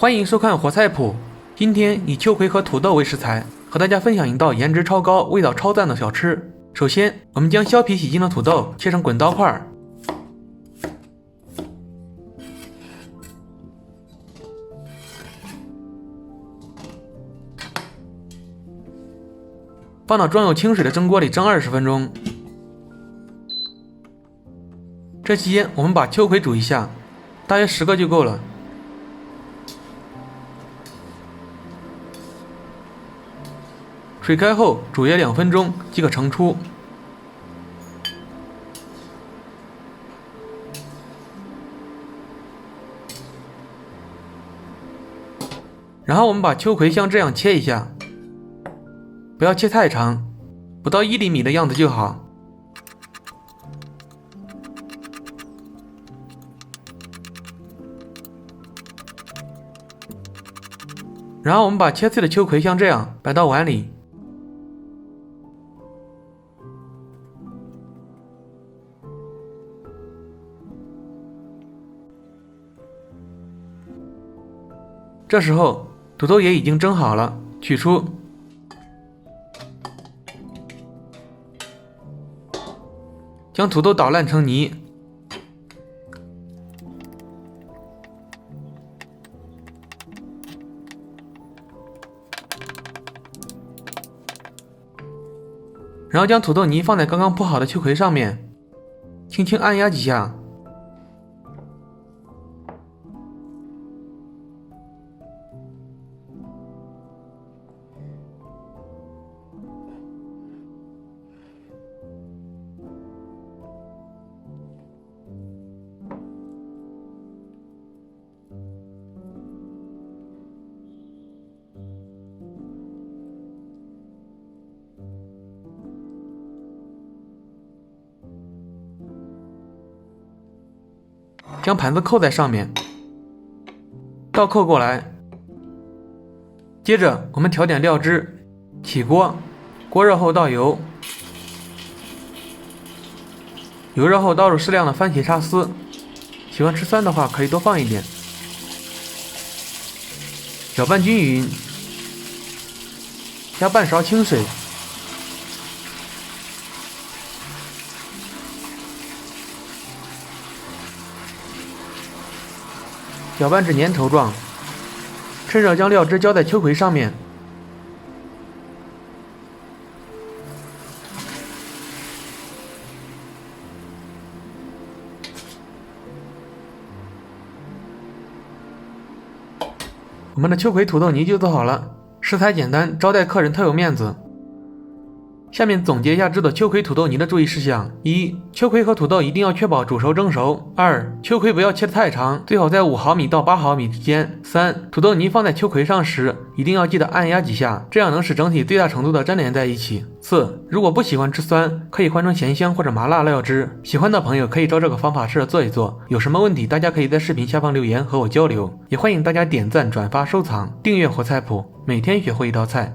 欢迎收看活菜谱。今天以秋葵和土豆为食材，和大家分享一道颜值超高、味道超赞的小吃。首先，我们将削皮洗净的土豆切成滚刀块，放到装有清水的蒸锅里蒸20分钟。这期间，我们把秋葵煮一下，大约10个就够了。水开后煮约2分钟即可盛出。然后我们把秋葵像这样切一下，不要切太长，不到1厘米的样子就好。然后我们把切碎的秋葵像这样摆到碗里。这时候土豆也已经蒸好了，取出。将土豆捣烂成泥。然后将土豆泥放在刚刚铺好的秋葵上面，轻轻按压几下。将盘子扣在上面，倒扣过来。接着我们调点料汁，起锅，锅热后倒油，油热后倒入适量的番茄沙丝，喜欢吃酸的话可以多放一点。搅拌均匀，加半勺清水。搅拌至粘稠状，趁热将料汁浇在秋葵上面。我们的秋葵土豆泥就做好了，食材简单，招待客人特有面子。下面总结一下制作秋葵土豆泥的注意事项： 1. 秋葵和土豆一定要确保煮熟蒸熟。 2. 秋葵不要切得太长，最好在5毫米到8毫米之间。 3. 土豆泥放在秋葵上时，一定要记得按压几下，这样能使整体最大程度的粘连在一起。 4. 如果不喜欢吃酸，可以换成咸香或者麻辣料汁。喜欢的朋友可以照这个方法试着做一做，有什么问题大家可以在视频下方留言和我交流，也欢迎大家点赞、转发、收藏、订阅活菜谱，每天学会一道菜。